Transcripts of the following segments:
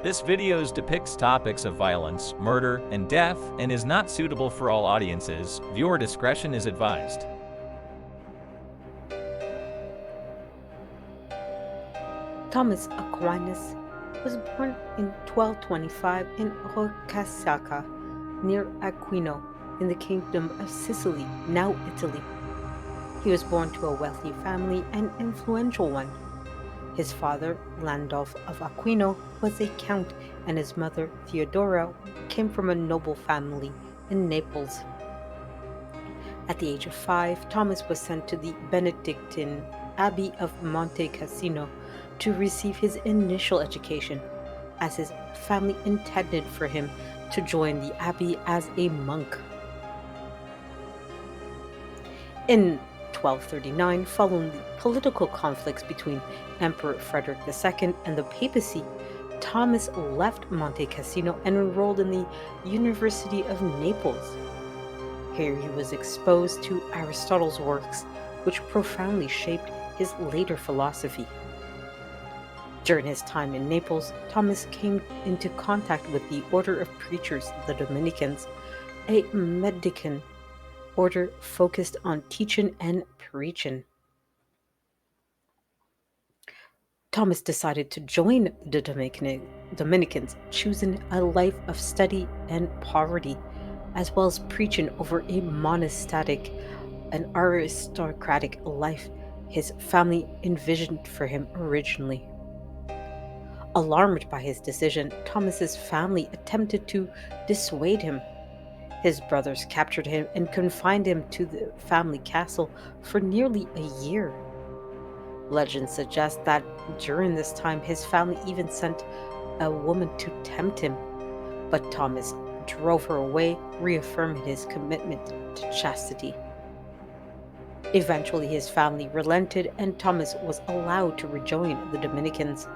This video depicts topics of violence, murder, and death and is not suitable for all audiences. Viewer discretion is advised. Thomas Aquinas was born in 1225 in Roccasecca, near Aquino, in the Kingdom of Sicily, now Italy. He was born to a wealthy family and influential one. His father, Landulf of Aquino, was a count, and his mother, Theodora, came from a noble family in Naples. At the age of 5, Thomas was sent to the Benedictine Abbey of Monte Cassino to receive his initial education, as his family intended for him to join the abbey as a monk. In 1239, following the political conflicts between Emperor Frederick II and the papacy, Thomas left Monte Cassino and enrolled in the University of Naples. Here he was exposed to Aristotle's works, which profoundly shaped his later philosophy. During his time in Naples, Thomas came into contact with the order of preachers, the Dominicans, a Mendicant order focused on teaching and preaching. Thomas decided to join the Dominicans, choosing a life of study and poverty, as well as preaching over a monastic and aristocratic life his family envisioned for him originally. Alarmed by his decision, Thomas's family attempted to dissuade him. His brothers captured him and confined him to the family castle for nearly a year. Legend suggests that during this time his family even sent a woman to tempt him, but Thomas drove her away, reaffirming his commitment to chastity. Eventually his family relented and Thomas was allowed to rejoin the Dominicans.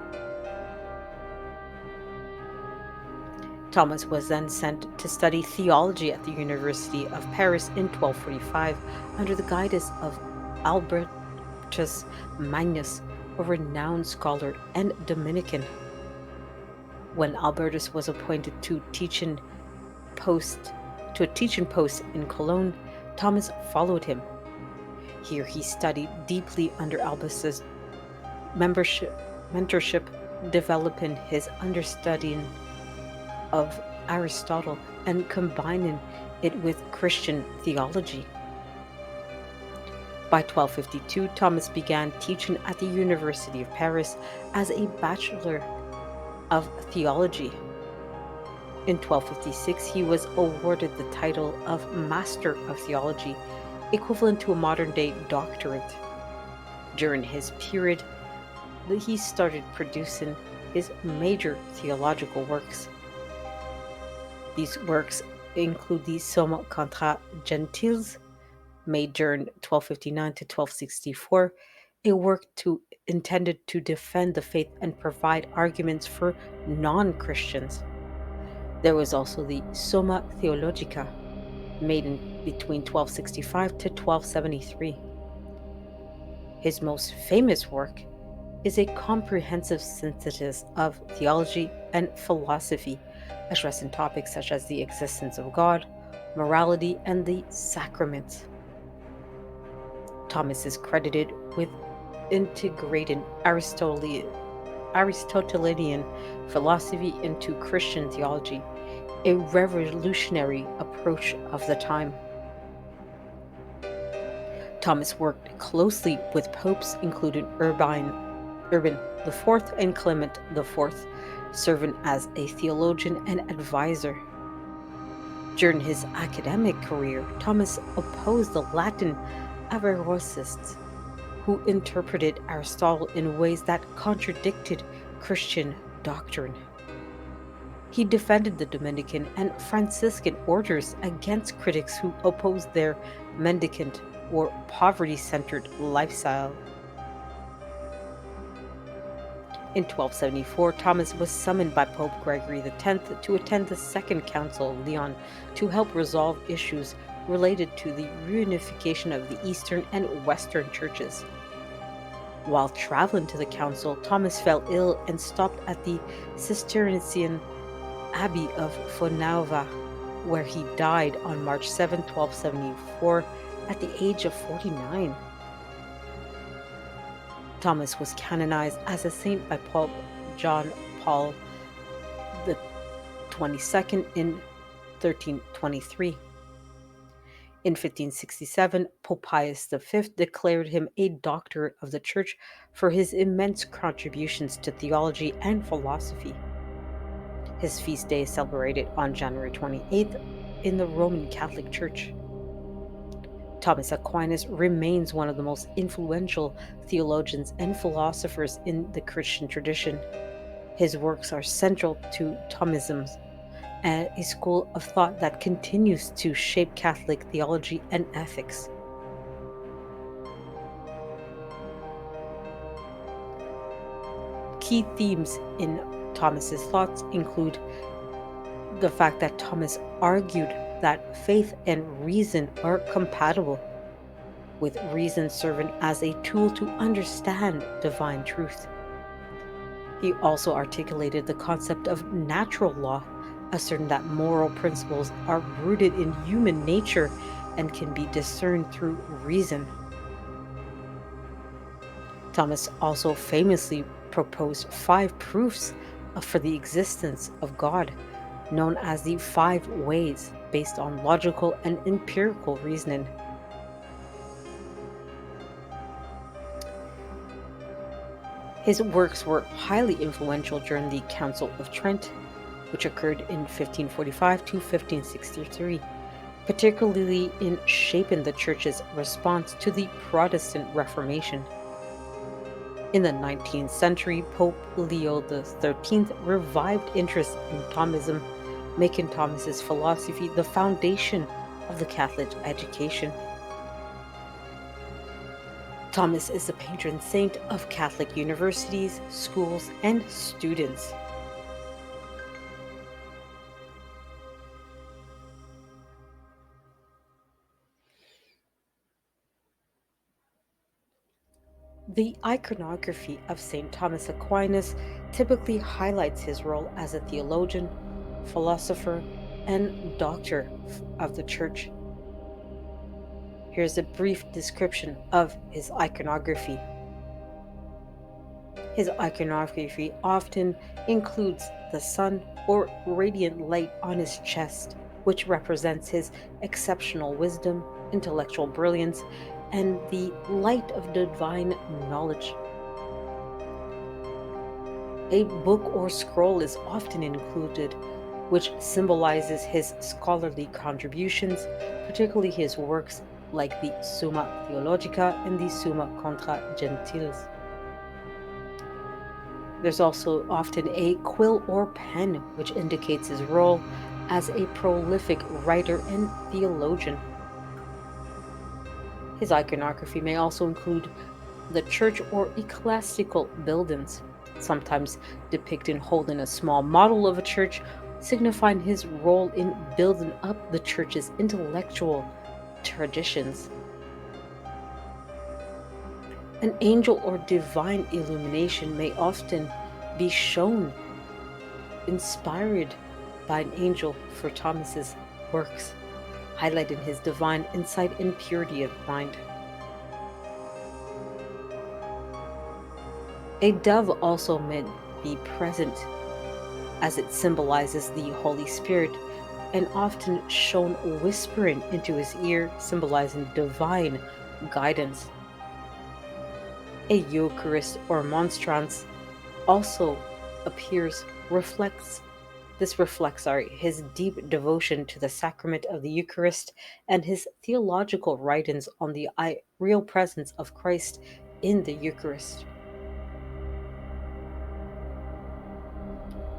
Thomas was then sent to study theology at the University of Paris in 1245 under the guidance of Albertus Magnus, a renowned scholar and Dominican. When Albertus was appointed to a teaching post in Cologne, Thomas followed him. Here he studied deeply under Albertus's mentorship, developing his understanding of Aristotle and combining it with Christian theology. By 1252, Thomas began teaching at the University of Paris as a Bachelor of Theology. In 1256, he was awarded the title of Master of Theology, equivalent to a modern-day doctorate. During his period, he started producing his major theological works. These works include the Summa contra Gentiles, made during 1259 to 1264, a work intended to defend the faith and provide arguments for non-Christians. There was also the Summa Theologica, made between 1265 to 1273. His most famous work is a comprehensive synthesis of theology and philosophy, addressing topics such as the existence of God, morality, and the sacraments. Thomas is credited with integrating Aristotelian philosophy into Christian theology, a revolutionary approach of the time. Thomas worked closely with popes, including Urban IV and Clement IV, serving as a theologian and advisor. During his academic career, Thomas opposed the Latin Averroists, who interpreted Aristotle in ways that contradicted Christian doctrine. He defended the Dominican and Franciscan orders against critics who opposed their mendicant or poverty-centered lifestyle. In 1274, Thomas was summoned by Pope Gregory X to attend the Second Council of Lyon to help resolve issues related to the reunification of the Eastern and Western churches. While traveling to the council, Thomas fell ill and stopped at the Cistercian Abbey of Fonauva, where he died on March 7, 1274, at the age of 49. Thomas was canonized as a saint by Pope John Paul the 22nd in 1323. In 1567, Pope Pius V declared him a doctor of the Church for his immense contributions to theology and philosophy. His feast day is celebrated on January 28th in the Roman Catholic Church. Thomas Aquinas remains one of the most influential theologians and philosophers in the Christian tradition. His works are central to Thomism, a school of thought that continues to shape Catholic theology and ethics. Key themes in Thomas's thoughts include the fact that Thomas argued that faith and reason are compatible, with reason serving as a tool to understand divine truth. He also articulated the concept of natural law, asserting that moral principles are rooted in human nature and can be discerned through reason. Thomas also famously proposed 5 proofs for the existence of God, known as the 5 ways, based on logical and empirical reasoning. His works were highly influential during the Council of Trent, which occurred in 1545 to 1563, particularly in shaping the Church's response to the Protestant Reformation. In the 19th century, Pope Leo XIII revived interest in Thomism, making Thomas's philosophy the foundation of the Catholic education. Thomas is the patron saint of Catholic universities, schools, and students. The iconography of St. Thomas Aquinas typically highlights his role as a theologian, philosopher, and doctor of the Church. Here's a brief description of his iconography. His iconography often includes the sun or radiant light on his chest, which represents his exceptional wisdom, intellectual brilliance, and the light of divine knowledge. A book or scroll is often included, which symbolizes his scholarly contributions, particularly his works like the Summa Theologica and the Summa Contra Gentiles. There's also often a quill or pen, which indicates his role as a prolific writer and theologian. His iconography may also include the church or ecclesiastical buildings, sometimes depicted holding a small model of a church, signifying his role in building up the church's intellectual traditions. An angel or divine illumination may often be shown, inspired by an angel for Thomas's works, highlighting his divine insight and purity of mind. A dove also may be present, as it symbolizes the Holy Spirit, and often shown whispering into his ear, symbolizing divine guidance. A Eucharist or monstrance also reflects his deep devotion to the sacrament of the Eucharist and his theological writings on the real presence of Christ in the Eucharist.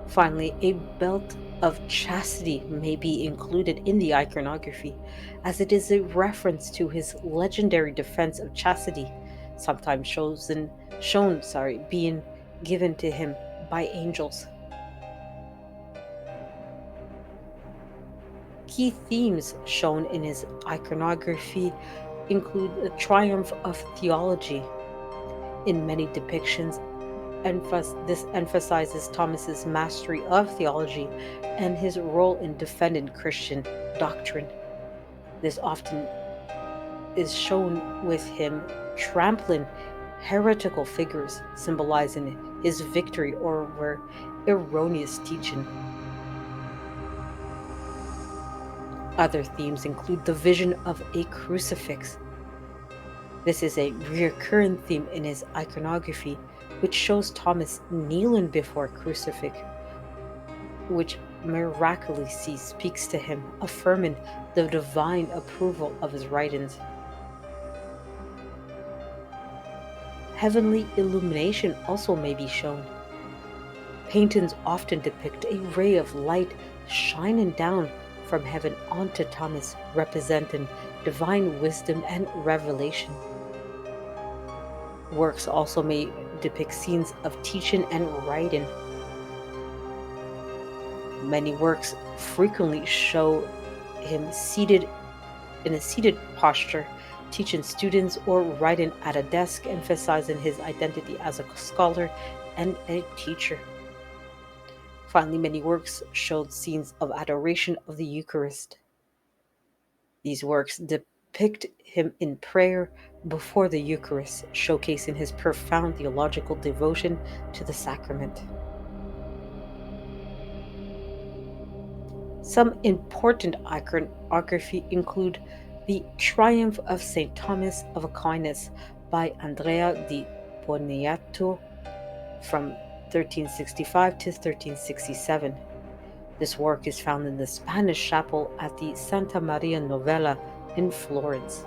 Finally, a belt of chastity may be included in the iconography, as it is a reference to his legendary defense of chastity, sometimes being given to him by angels. Key themes shown in his iconography include the triumph of theology, In many depictions, this emphasizes Thomas's mastery of theology and his role in defending Christian doctrine. This often is shown with him trampling heretical figures, symbolizing his victory over erroneous teaching. Other themes include the vision of a crucifix. This is a recurrent theme in his iconography, which shows Thomas kneeling before a crucifix, which miraculously speaks to him, affirming the divine approval of his writings. Heavenly illumination also may be shown. Paintings often depict a ray of light shining down from heaven onto Thomas, representing divine wisdom and revelation. Works also may depict scenes of teaching and writing. Many works frequently show him seated in a seated posture, teaching students or writing at a desk, emphasizing his identity as a scholar and a teacher. Finally, many works showed scenes of adoration of the Eucharist. These works depict him in prayer before the Eucharist, showcasing his profound theological devotion to the sacrament. Some important iconography include the Triumph of St. Thomas of Aquinas by Andrea di Boniato from 1365 to 1367. This work is found in the Spanish chapel at the Santa Maria Novella in Florence.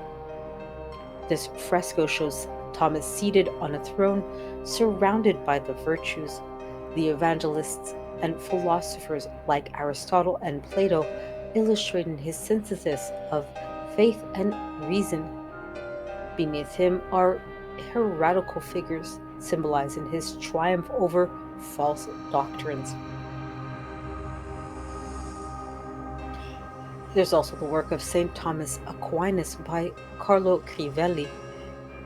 This fresco shows Thomas seated on a throne, surrounded by the virtues. The evangelists and philosophers like Aristotle and Plato illustrating his synthesis of faith and reason. Beneath him are heretical figures symbolizing his triumph over false doctrines. There's also the work of St. Thomas Aquinas by Carlo Crivelli,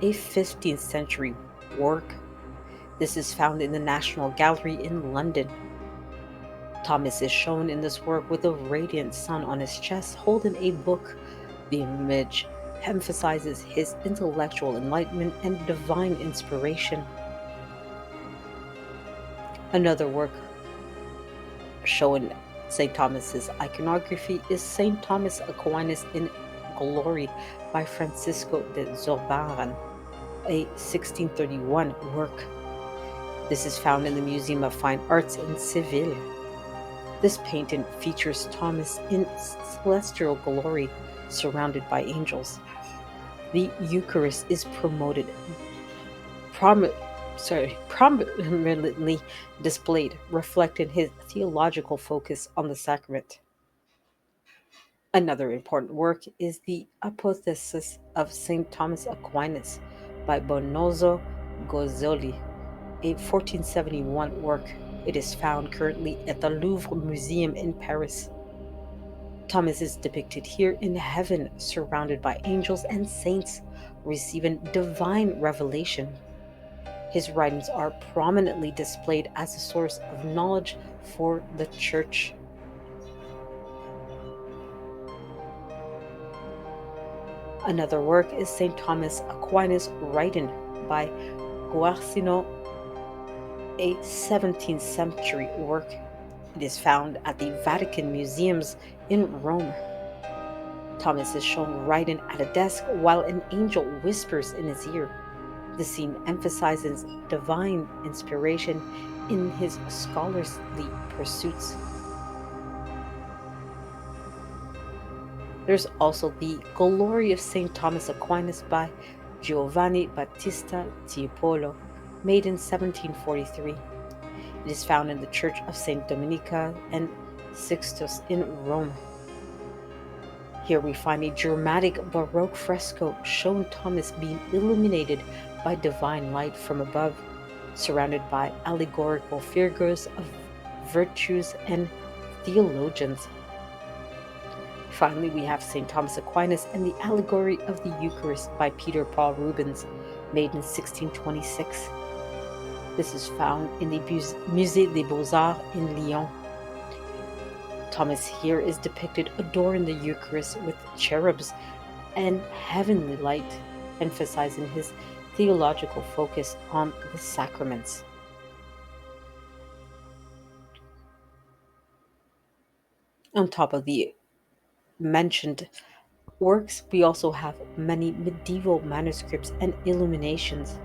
a 15th century work. This is found in the National Gallery in London. Thomas is shown in this work with a radiant sun on his chest, holding a book. The image emphasizes his intellectual enlightenment and divine inspiration. Another work showing St. Thomas's iconography is St. Thomas Aquinas in Glory by Francisco de Zurbarán, a 1631 work. This is found in the Museum of Fine Arts in Seville. This painting features Thomas in celestial glory, surrounded by angels. The Eucharist is prominently displayed, reflecting his theological focus on the sacrament. Another important work is the Apotheosis of St. Thomas Aquinas by Bonozzo Gozzoli, a 1471 work. It is found currently at the Louvre Museum in Paris. Thomas is depicted here in heaven, surrounded by angels and saints, receiving divine revelation. His writings are prominently displayed as a source of knowledge for the Church. Another work is St. Thomas Aquinas' Writing by Guercino, a 17th century work. It is found at the Vatican Museums in Rome. Thomas is shown writing at a desk while an angel whispers in his ear. The scene emphasizes divine inspiration in his scholarly pursuits. There's also the Glory of St. Thomas Aquinas by Giovanni Battista Tiepolo, made in 1743. It is found in the Church of St. Dominica and Sixtus in Rome. Here we find a dramatic Baroque fresco showing Thomas being illuminated by divine light from above, surrounded by allegorical figures of virtues and theologians. Finally, we have St. Thomas Aquinas and the Allegory of the Eucharist by Peter Paul Rubens, made in 1626. This is found in the Musée des Beaux-Arts in Lyon. Thomas here is depicted adoring the Eucharist with cherubs and heavenly light, emphasizing his theological focus on the sacraments. On top of the mentioned works, we also have many medieval manuscripts and illuminations.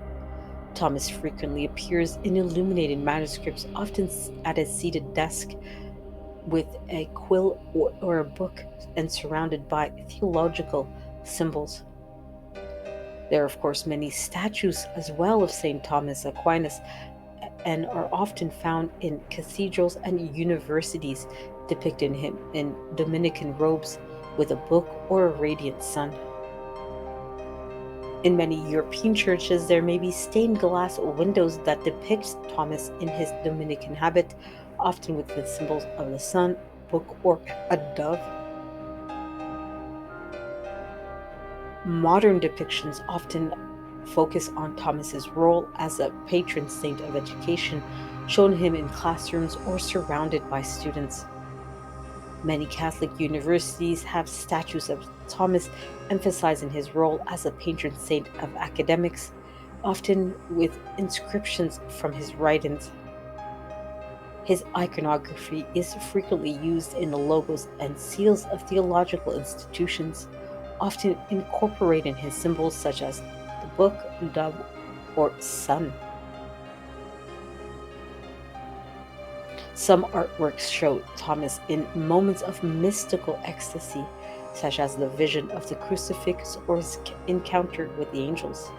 Thomas frequently appears in illuminated manuscripts, often at a seated desk with a quill or a book and surrounded by theological symbols. There are, of course, many statues as well of St. Thomas Aquinas and are often found in cathedrals and universities depicting him in Dominican robes with a book or a radiant sun. In many European churches, there may be stained glass windows that depict Thomas in his Dominican habit, often with the symbols of the sun, book, or a dove. Modern depictions often focus on Thomas's role as a patron saint of education, showing him in classrooms or surrounded by students. Many Catholic universities have statues of Thomas emphasizing his role as a patron saint of academics, often with inscriptions from his writings. His iconography is frequently used in the logos and seals of theological institutions, often incorporating his symbols such as the book, dove, or sun. Some artworks show Thomas in moments of mystical ecstasy, such as the vision of the crucifix or his encounter with the angels.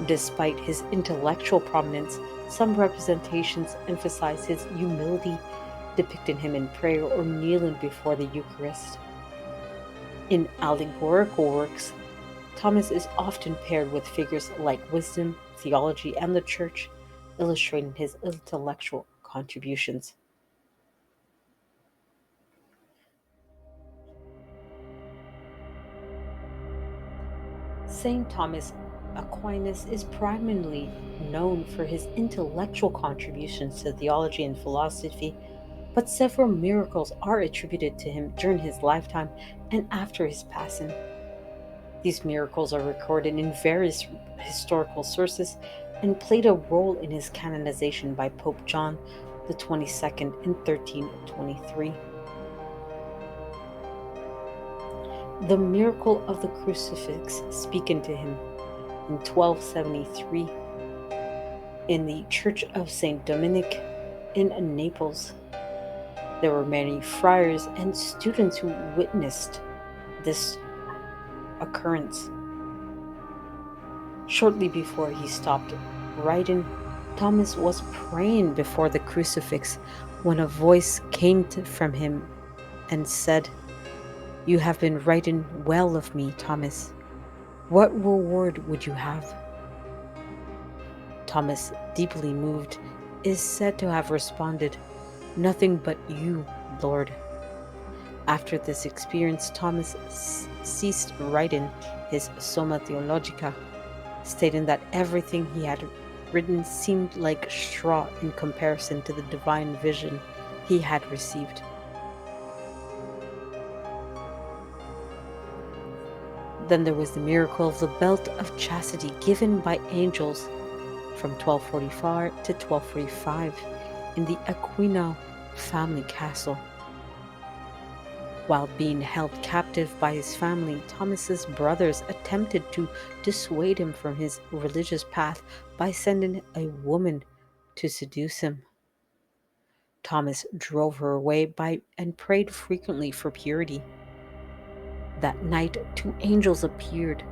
Despite his intellectual prominence, some representations emphasize his humility, depicting him in prayer or kneeling before the Eucharist. In allegorical works, Thomas is often paired with figures like wisdom, theology, and the church, illustrating his intellectual contributions. Saint Thomas Aquinas is primarily known for his intellectual contributions to theology and philosophy, but several miracles are attributed to him during his lifetime and after his passing. These miracles are recorded in various historical sources and played a role in his canonization by Pope John the 22nd in 1323. The miracle of the crucifix speaking to him in 1273 in the Church of St. Dominic in Naples. There were many friars and students who witnessed this occurrence. Shortly before he stopped writing, Thomas was praying before the crucifix when a voice came from him and said, "You have been writing well of me, Thomas. What reward would you have?" Thomas, deeply moved, is said to have responded, "Nothing but you, Lord." After this experience, Thomas ceased writing his Summa Theologica, stating that everything he had written seemed like straw in comparison to the divine vision he had received. Then there was the miracle of the belt of chastity given by angels from 1244 to 1245 in the Aquinas family castle. While being held captive by his family, Thomas's brothers attempted to dissuade him from his religious path by sending a woman to seduce him. Thomas drove her away and prayed frequently for purity. That night, two angels appeared,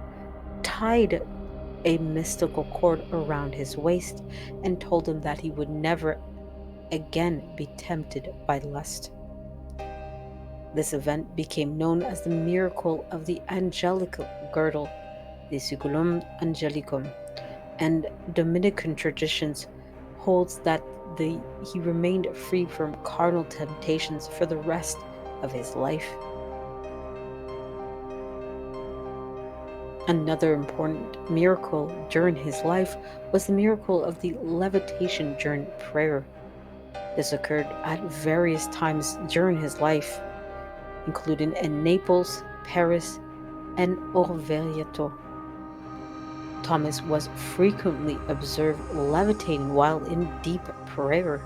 tied a mystical cord around his waist, and told him that he would never again be tempted by lust. This event became known as the miracle of the angelical girdle, the Siculum Angelicum, and Dominican traditions holds that he remained free from carnal temptations for the rest of his life. Another important miracle during his life was the miracle of the levitation during prayer. This occurred at various times during his life, including in Naples, Paris, and Orvieto. Thomas was frequently observed levitating while in deep prayer.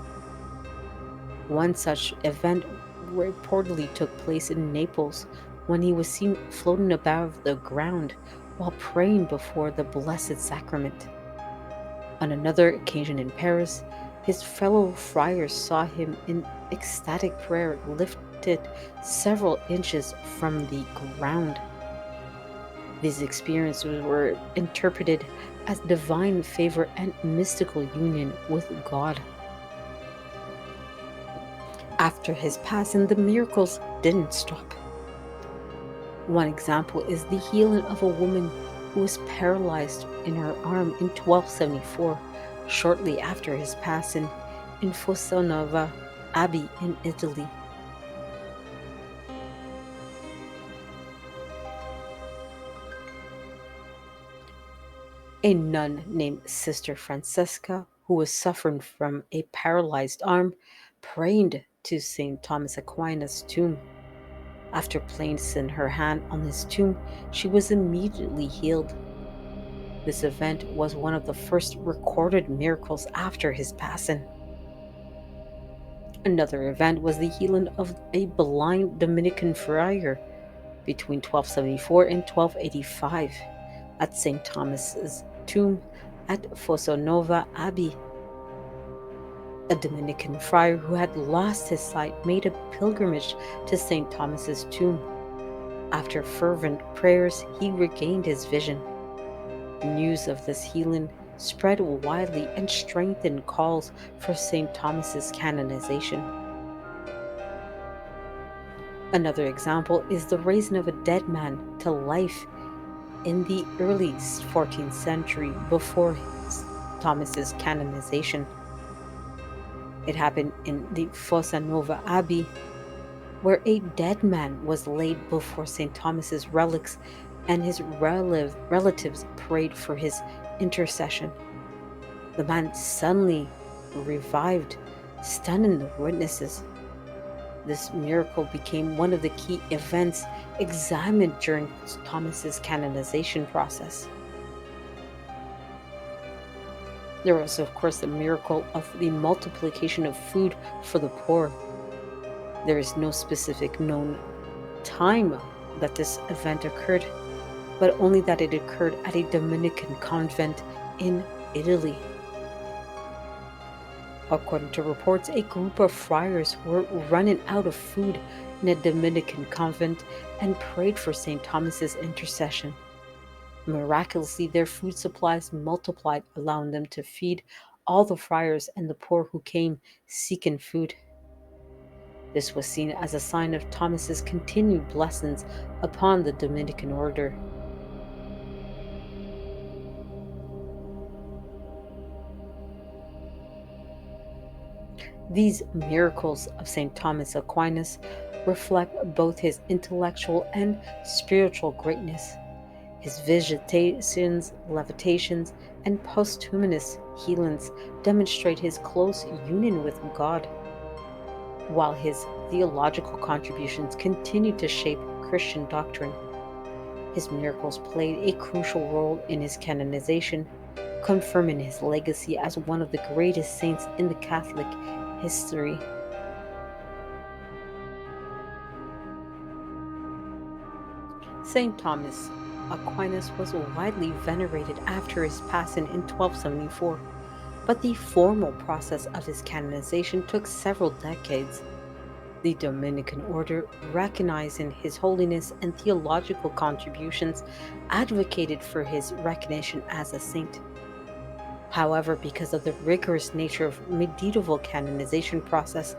One such event reportedly took place in Naples when he was seen floating above the ground while praying before the Blessed Sacrament. On another occasion in Paris, his fellow friars saw him in ecstatic prayer lifted several inches from the ground. These experiences were interpreted as divine favor and mystical union with God. After his passing, the miracles didn't stop. One example is the healing of a woman who was paralyzed in her arm in 1274, shortly after his passing, in Fossanova Abbey in Italy. A nun named Sister Francesca, who was suffering from a paralyzed arm, prayed to St. Thomas Aquinas' tomb. After placing her hand on his tomb, she was immediately healed. This event was one of the first recorded miracles after his passing. Another event was the healing of a blind Dominican friar between 1274 and 1285 at St. Thomas's tomb at Fossanova Abbey. A Dominican friar who had lost his sight made a pilgrimage to St. Thomas's tomb. After fervent prayers, he regained his vision. News of this healing spread widely and strengthened calls for St. Thomas's canonization. Another example is the raising of a dead man to life in the early 14th century before Thomas's canonization. It happened in the Fossanova Abbey, where a dead man was laid before St. Thomas's relics and his relatives prayed for his intercession. The man suddenly revived, stunning the witnesses. This miracle became one of the key events examined during Thomas's canonization process. There was, of course, the miracle of the multiplication of food for the poor. There is no specific known time that this event occurred, but only that it occurred at a Dominican convent in Italy. According to reports, a group of friars were running out of food in a Dominican convent and prayed for St. Thomas's intercession. Miraculously, their food supplies multiplied, allowing them to feed all the friars and the poor who came seeking food. This was seen as a sign of Thomas's continued blessings upon the Dominican order. These miracles of St. Thomas Aquinas reflect both his intellectual and spiritual greatness. His visitations, levitations, and posthumous healings demonstrate his close union with God, while his theological contributions continue to shape Christian doctrine. His miracles played a crucial role in his canonization, confirming his legacy as one of the greatest saints in the Catholic history. St. Thomas Aquinas was widely venerated after his passing in 1274, but the formal process of his canonization took several decades. The Dominican order, recognizing his holiness and theological contributions, advocated for his recognition as a saint. However, because of the rigorous nature of medieval canonization process,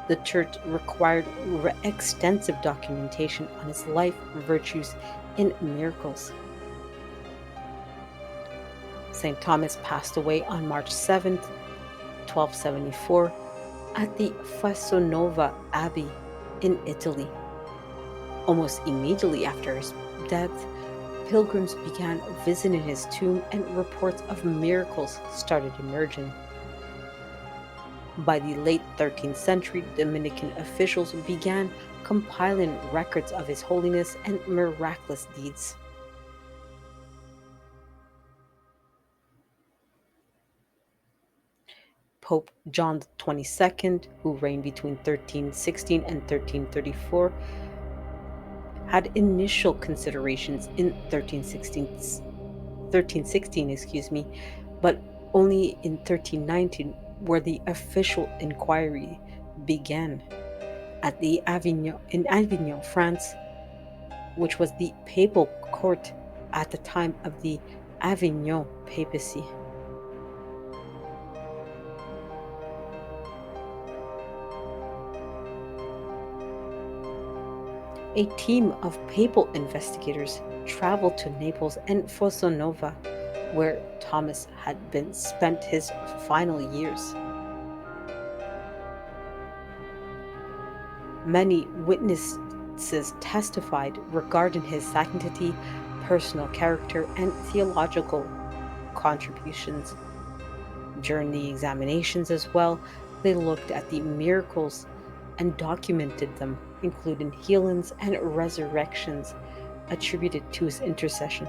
the Church required extensive documentation on his life, virtues, and miracles. St. Thomas passed away on March 7th, 1274, at the Fossanova Abbey in Italy. Almost immediately after his death, Pilgrims began visiting his tomb, and reports of miracles started emerging. By the late 13th century, Dominican officials began compiling records of his holiness and miraculous deeds. Pope John XXII, who reigned between 1316 and 1334, had initial considerations in 1316, but only in 1319 where the official inquiry began at the Avignon, France, which was the papal court at the time of the Avignon papacy. A team of papal investigators traveled to Naples and Fossa Nova, where Thomas had been spent his final years. Many witnesses testified regarding his sanctity, personal character, and theological contributions. During the examinations as well, they looked at the miracles and documented them, including healings and resurrections attributed to his intercession.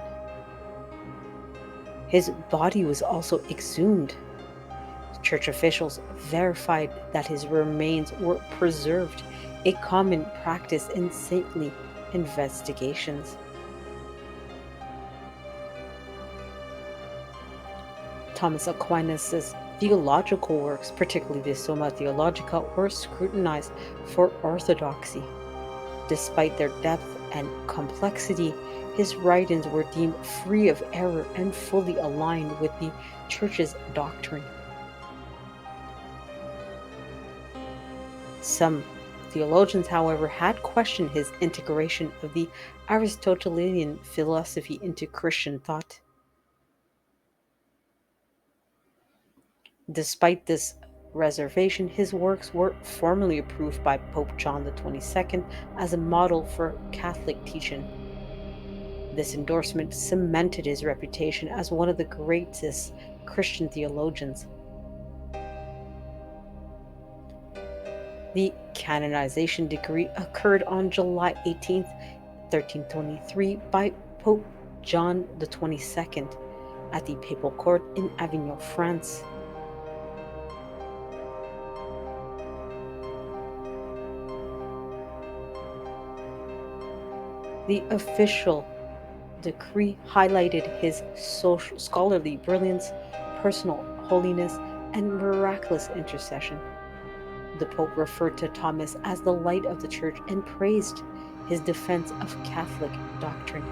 His body was also exhumed. Church officials verified that his remains were preserved, a common practice in saintly investigations. Thomas Aquinas' theological works, particularly the Summa Theologica, were scrutinized for orthodoxy. Despite their depth and complexity, his writings were deemed free of error and fully aligned with the Church's doctrine. Some theologians, however, had questioned his integration of the Aristotelian philosophy into Christian thought. Despite this reservation, his works were formally approved by Pope John XXII as a model for Catholic teaching. This endorsement cemented his reputation as one of the greatest Christian theologians. The canonization decree occurred on July 18th, 1323 by Pope John XXII at the papal court in Avignon, France. The official decree highlighted his scholarly brilliance, personal holiness, and miraculous intercession. The Pope referred to Thomas as the light of the Church and praised his defense of Catholic doctrine.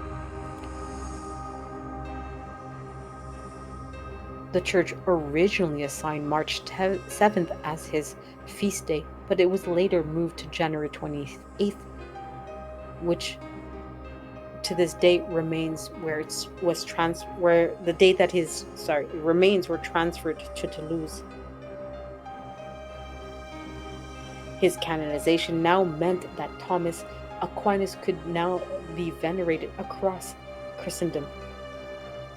The Church originally assigned March 7th as his feast day, but it was later moved to January 28th, which to this date remains where the date that his remains were transferred to Toulouse. His canonization now meant that Thomas Aquinas could now be venerated across Christendom.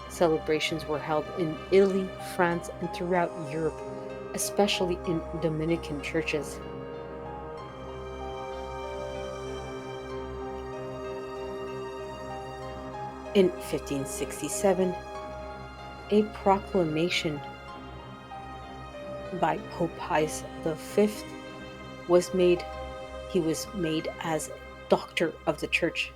Celebrations were held in Italy, France, and throughout Europe, especially in Dominican churches. In 1567, a proclamation by Pope Pius V was made. He was made as Doctor of the Church.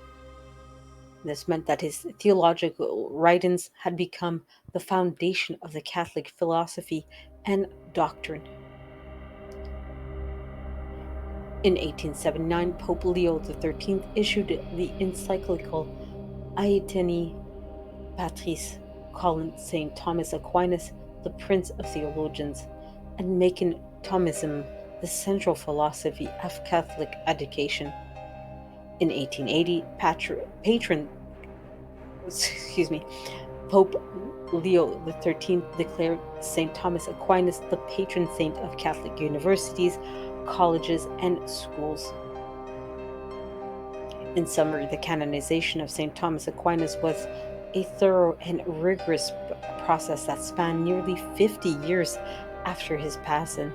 This meant that his theological writings had become the foundation of the Catholic philosophy and doctrine. In 1879, Pope Leo XIII issued the encyclical Aeternii Patris, calling St. Thomas Aquinas the Prince of Theologians and making Thomism the central philosophy of Catholic education. In 1880, Pope Leo XIII declared St. Thomas Aquinas the patron saint of Catholic universities, colleges, and schools. In summary, the canonization of St. Thomas Aquinas was a thorough and rigorous process that spanned nearly 50 years after his passing.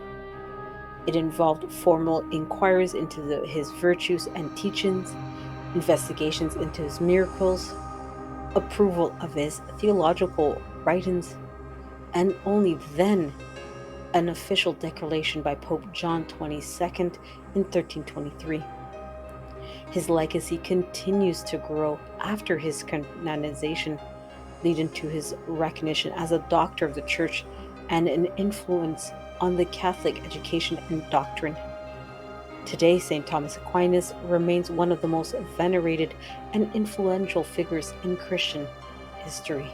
It involved formal inquiries into his virtues and teachings, investigations into his miracles, approval of his theological writings, and only then an official declaration by Pope John XXII in 1323. His legacy continues to grow after his canonization, leading to his recognition as a doctor of the Church and an influence on the Catholic education and doctrine. Today, St. Thomas Aquinas remains one of the most venerated and influential figures in Christian history.